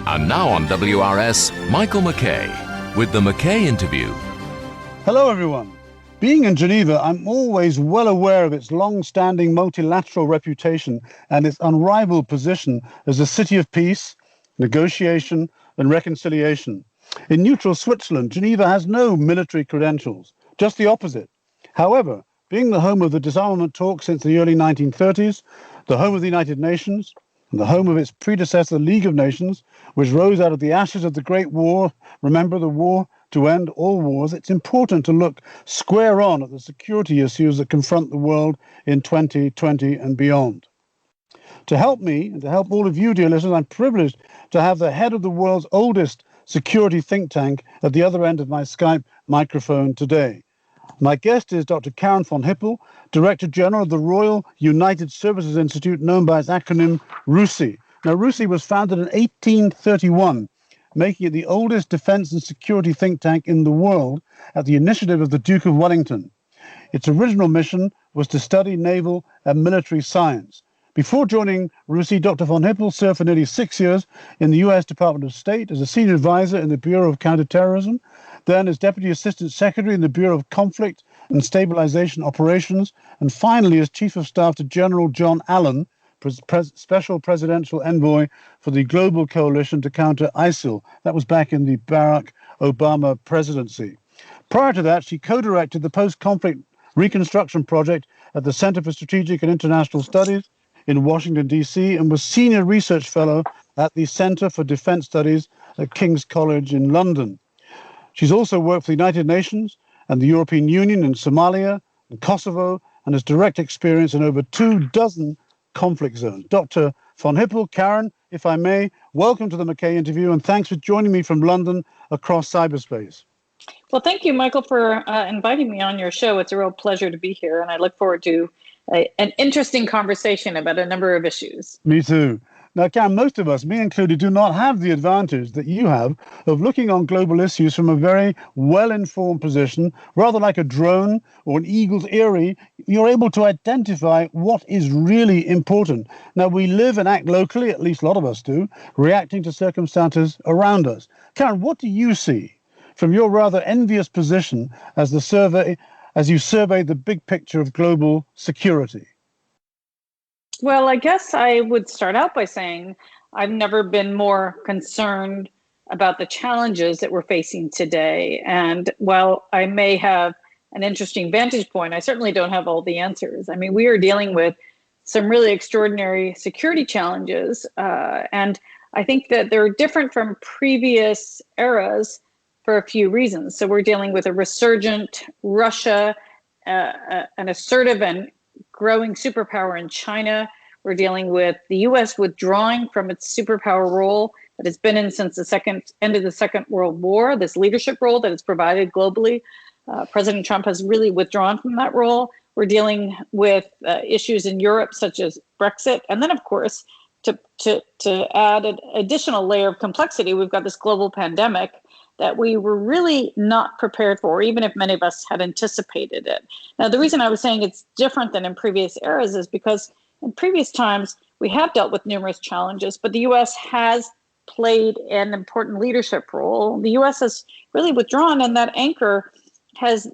And now on WRS, Michael McKay with the McKay Interview. Hello, everyone. Being in Geneva, I'm always well aware of its long-standing multilateral reputation and its unrivaled position as a city of peace, negotiation, and reconciliation. In neutral Switzerland, Geneva has no military credentials, just the opposite. However, being the home of the Disarmament Talks since the early 1930s, the home of the United Nations, and the home of its predecessor, League of Nations, which rose out of the ashes of the Great War, remember the war to end all wars, it's important to look square on at the security issues that confront the world in 2020 and beyond. To help me, and to help all of you, dear listeners, I'm privileged to have the head of the world's oldest security think tank at the other end of my Skype microphone today. My guest is Dr. Karin von Hippel, Director General of the Royal United Services Institute, known by its acronym RUSI. Now, RUSI was founded in 1831, making it the oldest defense and security think tank in the world at the initiative of the Duke of Wellington. Its original mission was to study naval and military science. Before joining RUSI, Dr. von Hippel served for nearly 6 years in the U.S. Department of State as a senior advisor in the Bureau of Counterterrorism, then as Deputy Assistant Secretary in the Bureau of Conflict and Stabilization Operations, and finally as Chief of Staff to General John Allen, Special Presidential Envoy for the Global Coalition to counter ISIL. That was back in the Barack Obama presidency. Prior to that, she co-directed the Post-Conflict Reconstruction Project at the Center for Strategic and International Studies in Washington, D.C., and was Senior Research Fellow at the Center for Defense Studies at King's College in London. She's also worked for the United Nations and the European Union in Somalia and Kosovo, and has direct experience in over 24 conflict zones. Dr. von Hippel, Karin, if I may, welcome to the McKay Interview, and thanks for joining me from London across cyberspace. Well, thank you, Michael, for inviting me on your show. It's a real pleasure to be here, and I look forward to an interesting conversation about a number of issues. Me too. Now, Karin, most of us, me included, do not have the advantage that you have of looking on global issues from a very well-informed position, rather like a drone or an eagle's eyrie. You're able to identify what is really important. Now, we live and act locally, at least a lot of us do, reacting to circumstances around us. Karin, what do you see from your rather envious position as you survey the big picture of global security? Well, I guess I would start out by saying I've never been more concerned about the challenges that we're facing today. And while I may have an interesting vantage point, I certainly don't have all the answers. I mean, we are dealing with some really extraordinary security challenges. And I think that they're different from previous eras for a few reasons. So we're dealing with a resurgent Russia, an assertive and growing superpower in China. We're dealing with the U.S. withdrawing from its superpower role that it's been in since the end of the Second World War, this leadership role that it's provided globally. President Trump has really withdrawn from that role. We're dealing with issues in Europe, such as Brexit. And then, of course, to add an additional layer of complexity, we've got this global pandemic that we were really not prepared for, even if many of us had anticipated it. Now, the reason I was saying it's different than in previous eras is because in previous times, we have dealt with numerous challenges, but the U.S. has played an important leadership role. The U.S. has really withdrawn, and that anchor has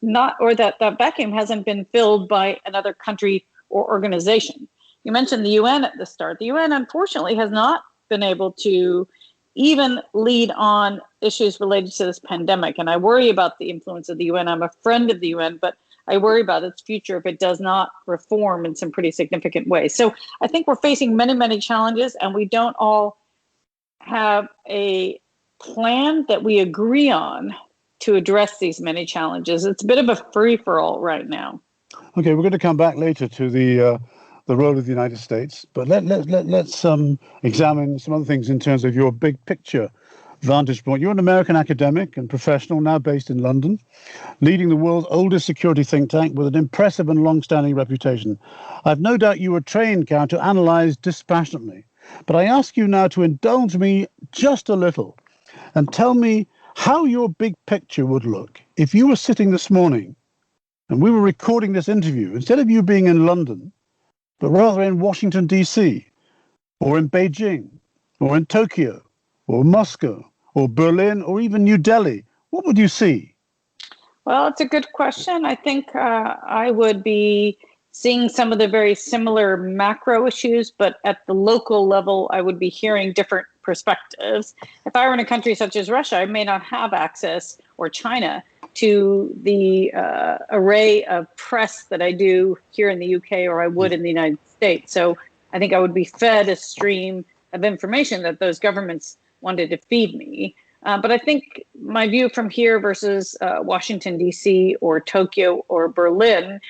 not, or that vacuum hasn't been filled by another country or organization. You mentioned the UN at the start. The UN, unfortunately, has not been able to even lead on issues related to this pandemic. And I worry about the influence of the UN. I'm a friend of the UN, but I worry about its future if it does not reform in some pretty significant ways. So I think we're facing many, many challenges, and we don't all have a plan that we agree on to address these many challenges. It's a bit of a free-for-all right now. Okay, we're going to come back later to the role of the United States, but let's examine some other things in terms of your big picture vantage point. You're an American academic and professional now based in London, leading the world's oldest security think tank with an impressive and long-standing reputation. I've no doubt you were trained, Karin, to analyze dispassionately, but I ask you now to indulge me just a little and tell me how your big picture would look if you were sitting this morning and we were recording this interview, instead of you being in London, but rather in Washington, D.C., or in Beijing, or in Tokyo, or Moscow, or Berlin, or even New Delhi, what would you see? Well, it's a good question. I think I would be seeing some of the very similar macro issues, but at the local level, I would be hearing different perspectives. If I were in a country such as Russia, I may not have access, or China, to the array of press that I do here in the UK or I would in the United States. So I think I would be fed a stream of information that those governments wanted to feed me. But I think my view from here versus Washington, D.C. or Tokyo or Berlin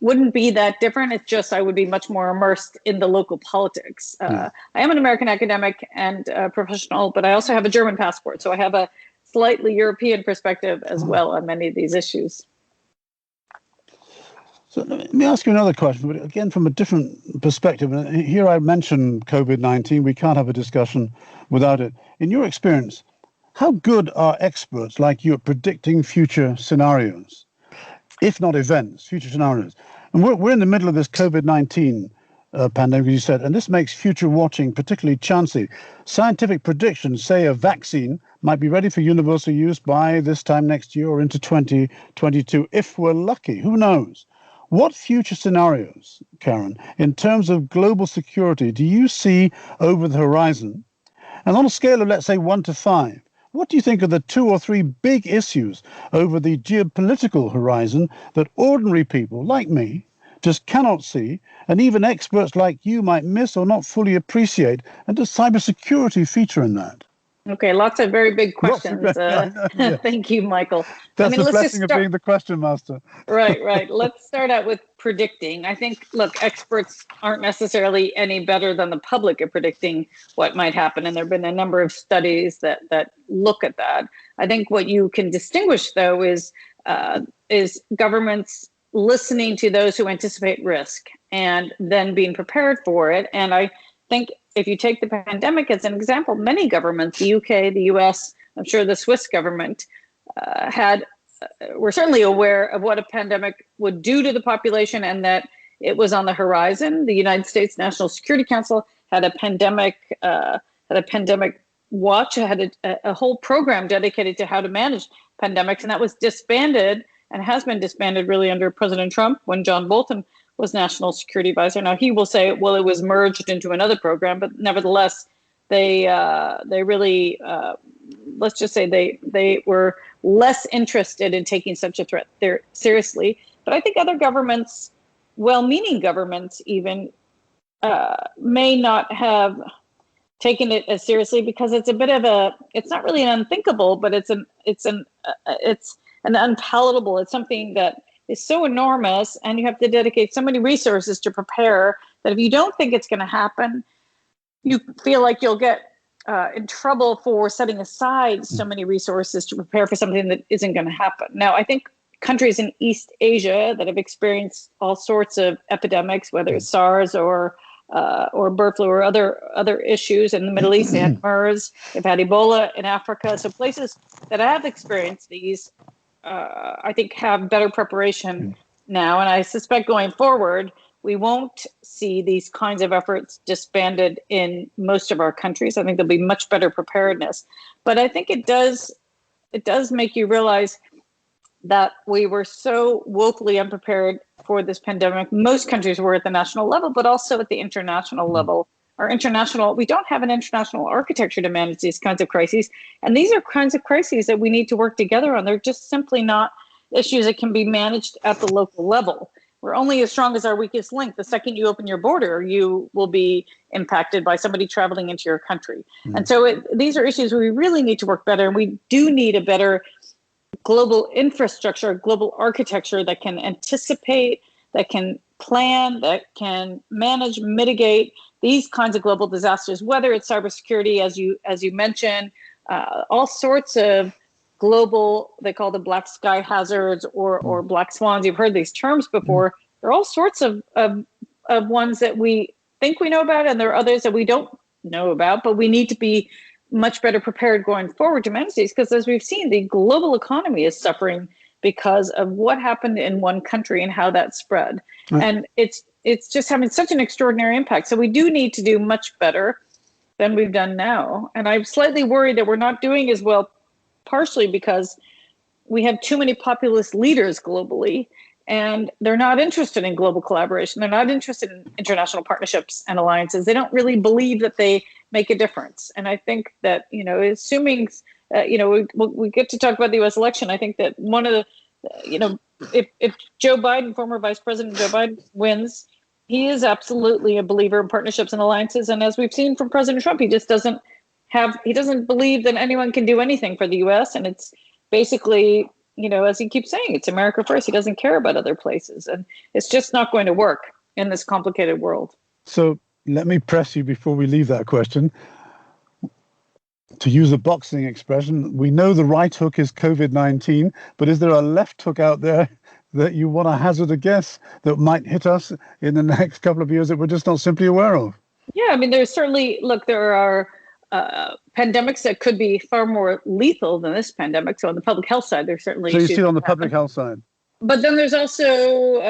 wouldn't be that different. It's just I would be much more immersed in the local politics. I am an American academic and professional, but I also have a German passport. So I have a slightly European perspective as well on many of these issues. So let me ask you another question, but again, from a different perspective. And here I mentioned COVID-19. We can't have a discussion without it. In your experience, how good are experts like you at predicting future scenarios, if not events, future scenarios? And we're in the middle of this COVID-19 pandemic, as you said, and this makes future watching particularly chancy. Scientific predictions say a vaccine might be ready for universal use by this time next year or into 2022, if we're lucky. Who knows? What future scenarios, Karin, in terms of global security, do you see over the horizon? And on a scale of, let's say, 1 to 5, what do you think are the 2 or 3 big issues over the geopolitical horizon that ordinary people like me just cannot see, and even experts like you might miss or not fully appreciate? And does cybersecurity feature in that? Okay, lots of very big questions. Yeah. Thank you, Michael. That's the blessing of being the question master. Right. Let's start out with predicting. I think, look, experts aren't necessarily any better than the public at predicting what might happen. And there have been a number of studies that look at that. I think what you can distinguish, though, is governments listening to those who anticipate risk and then being prepared for it. And I think if you take the pandemic as an example, many governments, the UK, the US, I'm sure the Swiss government, were certainly aware of what a pandemic would do to the population and that it was on the horizon. The United States National Security Council had a pandemic watch, had a whole program dedicated to how to manage pandemics, and that was disbanded and has been disbanded really under President Trump when John Bolton was National Security Advisor. Now he will say, well, it was merged into another program, but nevertheless, they really, let's just say they were less interested in taking such a threat there seriously. But I think other governments, well-meaning governments even, may not have taken it as seriously because it's a bit of it's not really an unthinkable, but it's an unpalatable. It's something that is so enormous, and you have to dedicate so many resources to prepare that if you don't think it's going to happen, you feel like you'll get in trouble for setting aside so many resources to prepare for something that isn't going to happen. Now, I think countries in East Asia that have experienced all sorts of epidemics, whether it's SARS or bird flu or other issues in the Middle East, and MERS, they've had Ebola in Africa. So places that have experienced these, I think, have better preparation now. And I suspect going forward, we won't see these kinds of efforts disbanded in most of our countries. I think there'll be much better preparedness. But I think it does make you realize that we were so woefully unprepared for this pandemic. Most countries were at the national level, but also at the international level. We don't have an international architecture to manage these kinds of crises. And these are kinds of crises that we need to work together on. They're just simply not issues that can be managed at the local level. We're only as strong as our weakest link. The second you open your border, you will be impacted by somebody traveling into your country. And so these are issues where we really need to work better. And we do need a better global infrastructure, global architecture that can anticipate, that can plan, that can manage, mitigate these kinds of global disasters, whether it's cybersecurity, as you mentioned, all sorts of global, they call them black sky hazards or black swans. You've heard these terms before. There are all sorts of ones that we think we know about, and there are others that we don't know about, but we need to be much better prepared going forward to manage these, because as we've seen, the global economy is suffering because of what happened in one country and how that spread. And it's just having such an extraordinary impact. So we do need to do much better. than we've done now. And I'm slightly worried that we're not doing as well, partially because we have too many populist leaders globally, and they're not interested in global collaboration. They're not interested in international partnerships and alliances. They don't really believe that they make a difference. And I think that, assuming, we get to talk about the U.S. election, I think that one of the, if Joe Biden, former Vice President Joe Biden, wins, he is absolutely a believer in partnerships and alliances. And as we've seen from President Trump, he doesn't believe that anyone can do anything for the U.S. And it's basically, as he keeps saying, it's America first. He doesn't care about other places. And it's just not going to work in this complicated world. So let me press you before we leave that question. To use a boxing expression, we know the right hook is COVID-19, but is there a left hook out there that you want to hazard a guess that might hit us in the next couple of years that we're just not simply aware of? Yeah, I mean, there's certainly, there are pandemics that could be far more lethal than this pandemic. So on the public health side, there's certainly So you see it on the public health side. But then there's also,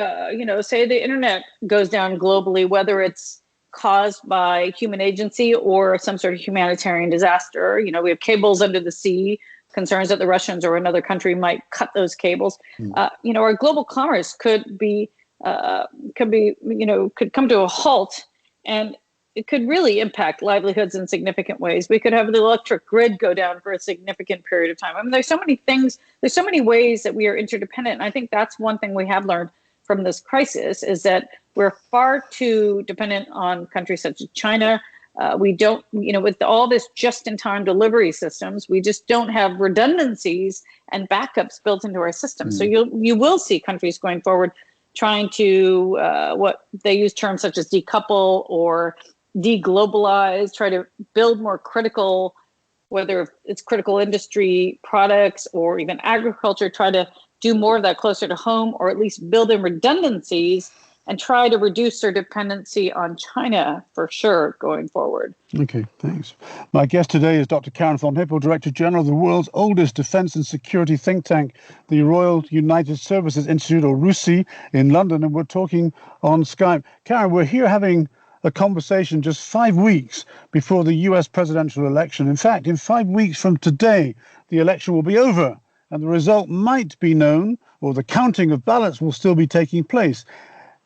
say the internet goes down globally, whether it's caused by human agency or some sort of humanitarian disaster. We have cables under the sea, concerns that the Russians or another country might cut those cables. Our global commerce could come to a halt, and it could really impact livelihoods in significant ways. We could have the electric grid go down for a significant period of time. I mean, there's so many things, there's so many ways that we are interdependent. And I think that's one thing we have learned from this crisis, is that we're far too dependent on countries such as China. We don't, with all this just-in-time delivery systems, we just don't have redundancies and backups built into our system. So you will see countries going forward trying to, what they use terms such as decouple or deglobalize, try to build more critical, whether it's critical industry products or even agriculture, try to do more of that closer to home, or at least build in redundancies and try to reduce their dependency on China for sure going forward. Okay, thanks. My guest today is Dr. Karin von Hippel, Director General of the world's oldest defense and security think tank, the Royal United Services Institute, or RUSI, in London, and we're talking on Skype. Karin, we're here having a conversation just 5 weeks before the US presidential election. In fact, in 5 weeks from today, the election will be over, and the result might be known, or the counting of ballots will still be taking place.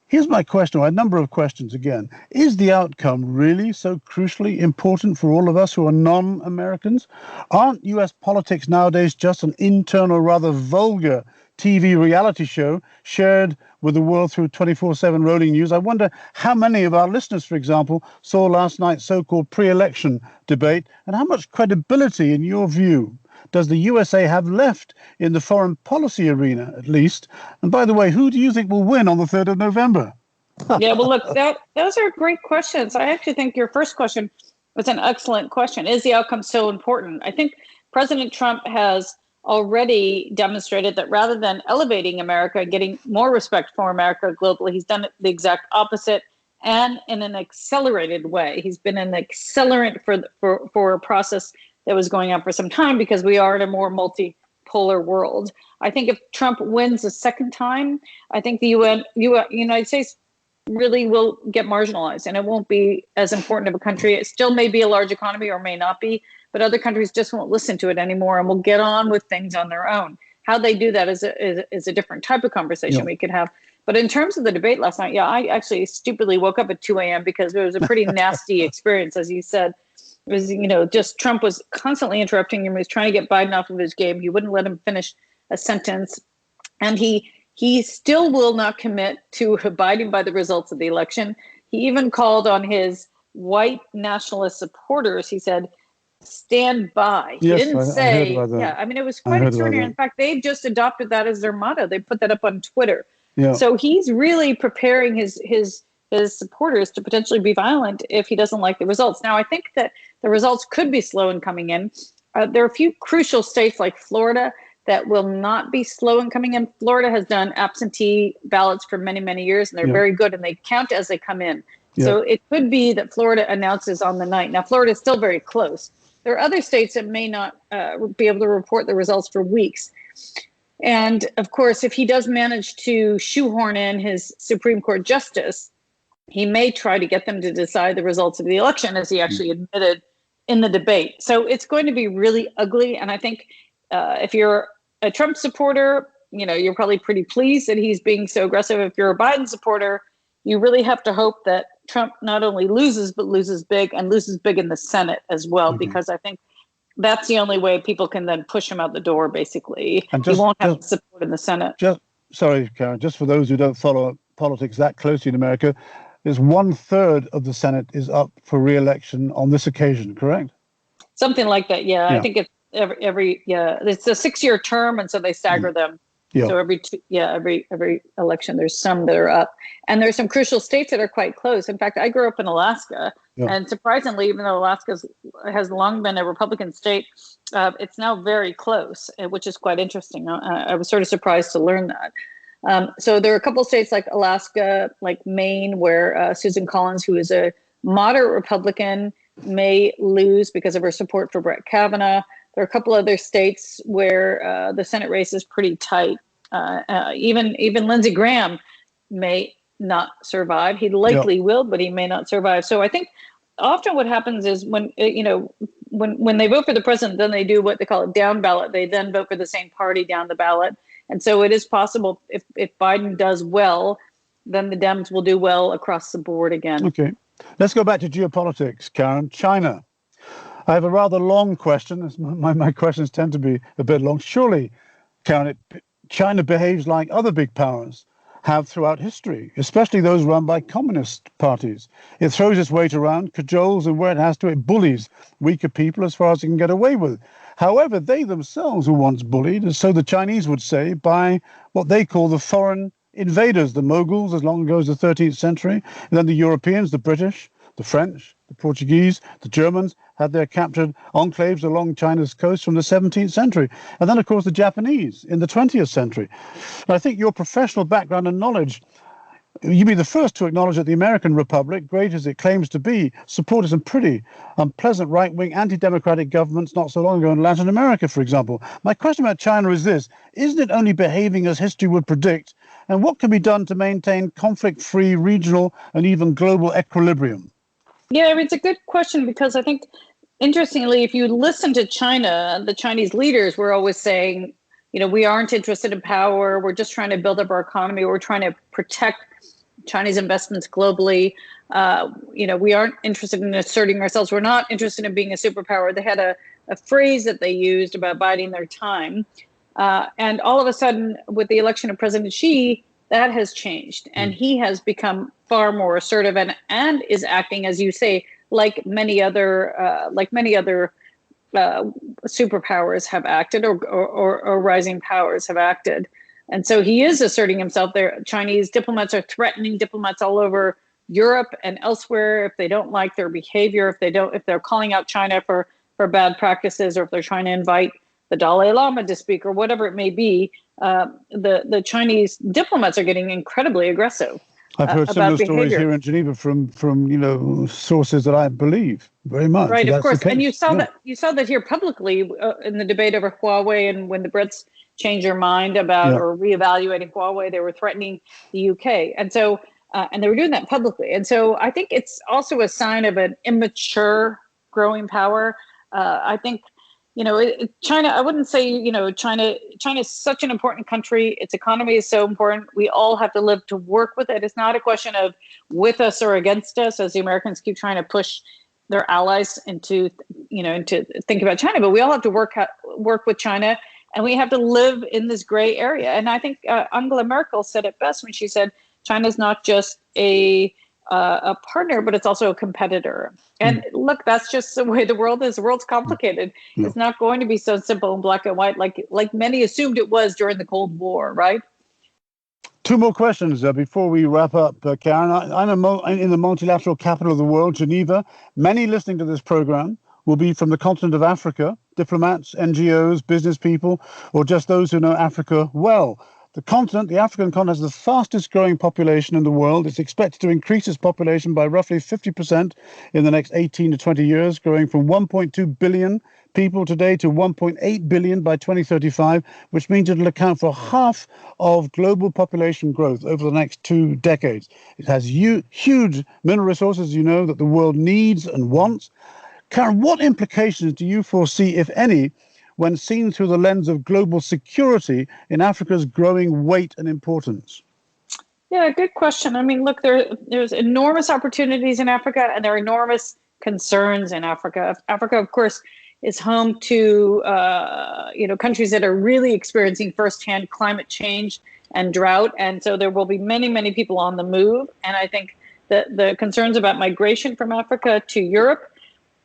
Here's my question, or a number of questions again. Is the outcome really so crucially important for all of us who are non-Americans? Aren't US politics nowadays just an internal, rather vulgar TV reality show shared with the world through 24/7 rolling news? I wonder how many of our listeners, for example, saw last night's so-called pre-election debate, and how much credibility, in your view, does the USA have left in the foreign policy arena, at least? And by the way, who do you think will win on the 3rd of November? Yeah, well, look, those are great questions. I actually think your first question was an excellent question. Is the outcome so important? I think President Trump has already demonstrated that rather than elevating America and getting more respect for America globally, he's done the exact opposite, and in an accelerated way. He's been an accelerant for a process that was going on for some time, because we are in a more multipolar world. I think if Trump wins a second time, I think the United States really will get marginalized, and it won't be as important of a country. It still may be a large economy or may not be, but other countries just won't listen to it anymore and will get on with things on their own. How they do that is a different type of conversation we could have. But in terms of the debate last night, I actually stupidly woke up at 2 a.m. because it was a pretty nasty experience, as you said. It was, just Trump was constantly interrupting him. He was trying to get Biden off of his game. He wouldn't let him finish a sentence. And he still will not commit to abiding by the results of the election. He even called on his white nationalist supporters. He said, stand by. He didn't say, it was quite extraordinary. In fact, they just adopted that as their motto. They put that up on Twitter. Yeah. So he's really preparing his supporters to potentially be violent if he doesn't like the results. Now, I think that the results could be slow in coming in. There are a few crucial states like Florida that will not be slow in coming in. Florida has done absentee ballots for many, many years, and they're very good, and they count as they come in. Yeah. So it could be that Florida announces on the night. Now, Florida is still very close. There are other states that may not be able to report the results for weeks. And of course, if he does manage to shoehorn in his Supreme Court justice, he may try to get them to decide the results of the election, as he actually admitted in the debate. So it's going to be really ugly. And I think if you're a Trump supporter, you're probably pretty pleased that he's being so aggressive. If you're a Biden supporter, you really have to hope that Trump not only loses, but loses big, and loses big in the Senate as well, because I think that's the only way people can then push him out the door, basically. And he won't have support in the Senate. Sorry, Karen, just for those who don't follow politics that closely in America, is 1/3 of the Senate is up for re-election on this occasion, correct? Something like that, yeah. I think it's every it's a 6-year term, and so they stagger them. Yeah. So every election, there's some that are up, and there's some crucial states that are quite close. In fact, I grew up in Alaska, and surprisingly, even though Alaska has long been a Republican state, it's now very close, which is quite interesting. I was sort of surprised to learn that. So there are a couple of states like Alaska, like Maine, where Susan Collins, who is a moderate Republican, may lose because of her support for Brett Kavanaugh. There are a couple other states where the Senate race is pretty tight. Even Lindsey Graham may not survive. He likely will, but he may not survive. So I think often what happens is when they vote for the president, then they do what they call a down ballot. They then vote for the same party down the ballot. And so it is possible if Biden does well, then the Dems will do well across the board again. Okay. Let's go back to geopolitics, Karen. China. I have a rather long question. My questions tend to be a bit long. Surely, Karen, China behaves like other big powers have throughout history, especially those run by communist parties. It throws its weight around, cajoles, and where it has to, it bullies weaker people as far as it can get away with. However, they themselves were once bullied, and so the Chinese would say, by what they call the foreign invaders, the Moguls, as long ago as the 13th century, and then the Europeans, the British, the French, the Portuguese, the Germans had their captured enclaves along China's coast from the 17th century. And then, of course, the Japanese in the 20th century. And I think your professional background and knowledge, you'd be the first to acknowledge that the American Republic, great as it claims to be, supported some pretty unpleasant right-wing anti-democratic governments not so long ago in Latin America, for example. My question about China is this: isn't it only behaving as history would predict? And what can be done to maintain conflict-free regional and even global equilibrium? Yeah, it's a good question, because I think, interestingly, if you listen to China, the Chinese leaders were always saying, we aren't interested in power. We're just trying to build up our economy. We're trying to protect Chinese investments globally. We aren't interested in asserting ourselves. We're not interested in being a superpower. They had a phrase that they used about biding their time. And all of a sudden, with the election of President Xi, that has changed, and he has become far more assertive and is acting, as you say, like many other superpowers have acted, or rising powers have acted. And so he is asserting himself there. Chinese diplomats are threatening diplomats all over Europe and elsewhere if they don't like their behavior, if they're calling out China for bad practices, or if they're trying to invite the Dalai Lama to speak, or whatever it may be. The Chinese diplomats are getting incredibly aggressive. I've heard similar stories here in Geneva from sources that I believe very much. Right, of course. And you saw that here publicly in the debate over Huawei, and when the Brits changed their mind about or reevaluating Huawei, they were threatening the UK, and so and they were doing that publicly. And so I think it's also a sign of an immature growing power. I think. China, I wouldn't say, China is such an important country. Its economy is so important. We all have to live to work with it. It's not a question of with us or against us, as the Americans keep trying to push their allies into think about China. But we all have to work with China, and we have to live in this gray area. And I think Angela Merkel said it best when she said, China's not just a partner, but it's also a competitor. And look, that's just the way the world is. The world's complicated. It's not going to be so simple and black and white like many assumed it was during the Cold War, right? Two more questions before we wrap up, Karen. I'm in the multilateral capital of the world, Geneva. Many listening to this program will be from the continent of Africa, diplomats, NGOs, business people, or just those who know Africa well. The African continent, has the fastest growing population in the world. It's expected to increase its population by roughly 50% in the next 18 to 20 years, growing from 1.2 billion people today to 1.8 billion by 2035, which means it'll account for half of global population growth over the next 2 decades. It has huge mineral resources, that the world needs and wants. Karin, what implications do you foresee, if any, when seen through the lens of global security in Africa's growing weight and importance? Yeah, good question. I mean, look, there's enormous opportunities in Africa, and there are enormous concerns in Africa. Africa, of course, is home to countries that are really experiencing firsthand climate change and drought, and so there will be many, many people on the move. And I think that the concerns about migration from Africa to Europe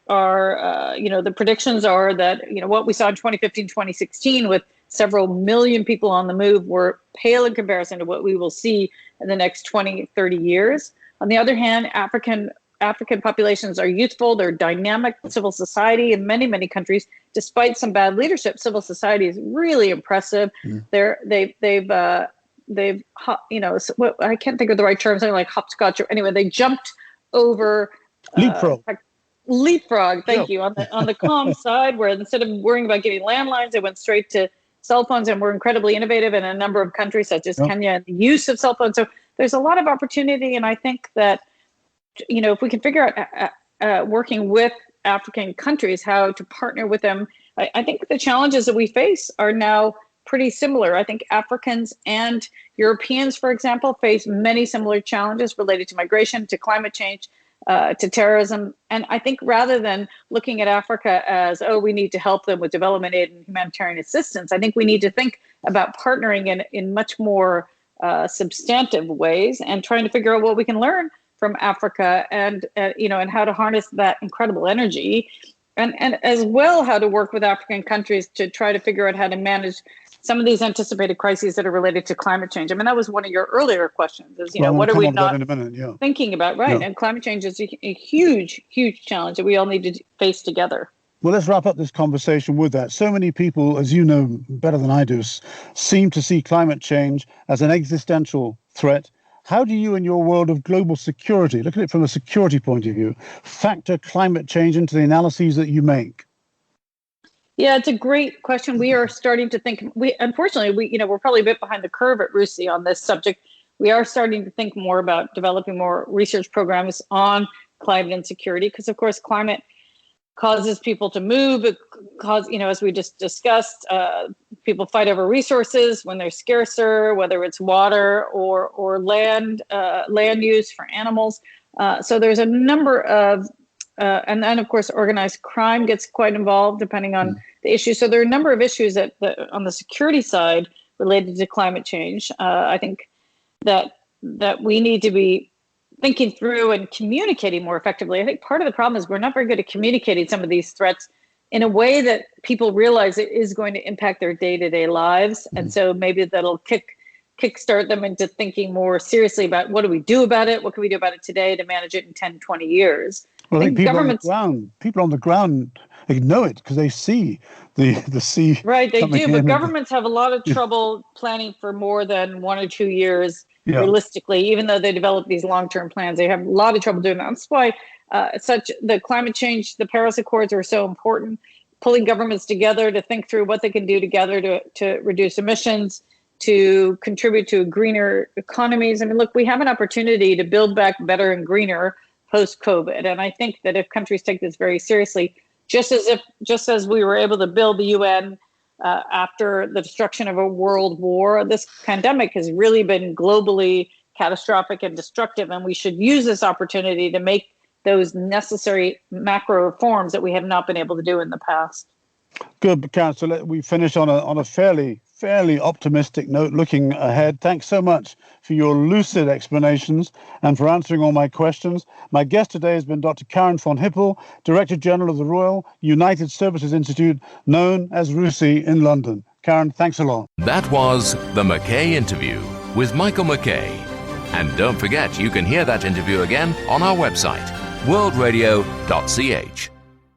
are, the predictions are that what we saw in 2015, 2016 with several million people on the move were pale in comparison to what we will see in the next 20, 30 years. On the other hand, African populations are youthful, they're dynamic. Civil society in many, many countries, despite some bad leadership, civil society is really impressive. I can't think of the right term, something like hopscotch, or anyway, they jumped over leapfrog. Thank you. On the comm side, where instead of worrying about getting landlines, they went straight to cell phones, and we're incredibly innovative in a number of countries such as Kenya and the use of cell phones. So there's a lot of opportunity, and I think that if we can figure out working with African countries how to partner with them, I think the challenges that we face are now pretty similar. I think Africans and Europeans, for example, face many similar challenges related to migration, to climate change, to terrorism. And I think rather than looking at Africa as, we need to help them with development aid and humanitarian assistance, I think we need to think about partnering in much more substantive ways and trying to figure out what we can learn from Africa and how to harness that incredible energy, and as well how to work with African countries to try to figure out how to manage some of these anticipated crises that are related to climate change. I mean, that was one of your earlier questions, is, what are we not thinking about, right? Yeah. And climate change is a huge, huge challenge that we all need to face together. Well, let's wrap up this conversation with that. So many people, as you know better than I do, seem to see climate change as an existential threat. How do you, in your world of global security, look at it from a security point of view, factor climate change into the analyses that you make? Yeah, it's a great question. We are starting to think. Unfortunately, we're probably a bit behind the curve at RUSI on this subject. We are starting to think more about developing more research programs on climate and security, because, of course, climate causes people to move. It as we just discussed, people fight over resources when they're scarcer, whether it's water or land use for animals. So there's a number of, and then of course organized crime gets quite involved depending on the issue. So there are a number of issues that on the security side related to climate change. I think that we need to be thinking through and communicating more effectively. I think part of the problem is we're not very good at communicating some of these threats in a way that people realize it is going to impact their day-to-day lives. And so maybe that'll kickstart them into thinking more seriously about what do we do about it? What can we do about it today to manage it in 10, 20 years? Well, I think people on the ground know it because they see the sea. Right, they do, but governments have a lot of trouble planning for more than 1 or 2 years. Realistically, even though they develop these long-term plans, they have a lot of trouble doing that. That's why the climate change, the Paris Accords are so important, pulling governments together to think through what they can do together to reduce emissions, to contribute to greener economies. I mean, look, we have an opportunity to build back better and greener post-COVID. And I think that if countries take this very seriously, just as we were able to build the UN after the destruction of a world war, this pandemic has really been globally catastrophic and destructive, and we should use this opportunity to make those necessary macro reforms that we have not been able to do in the past. Good, Karin. So we finish on a fairly optimistic note, looking ahead. Thanks so much for your lucid explanations and for answering all my questions. My guest today has been Dr. Karin von Hippel, Director General of the Royal United Services Institute, known as RUSI in London. Karin, thanks a lot. That was the McKay Interview with Michael McKay. And don't forget, you can hear that interview again on our website, worldradio.ch.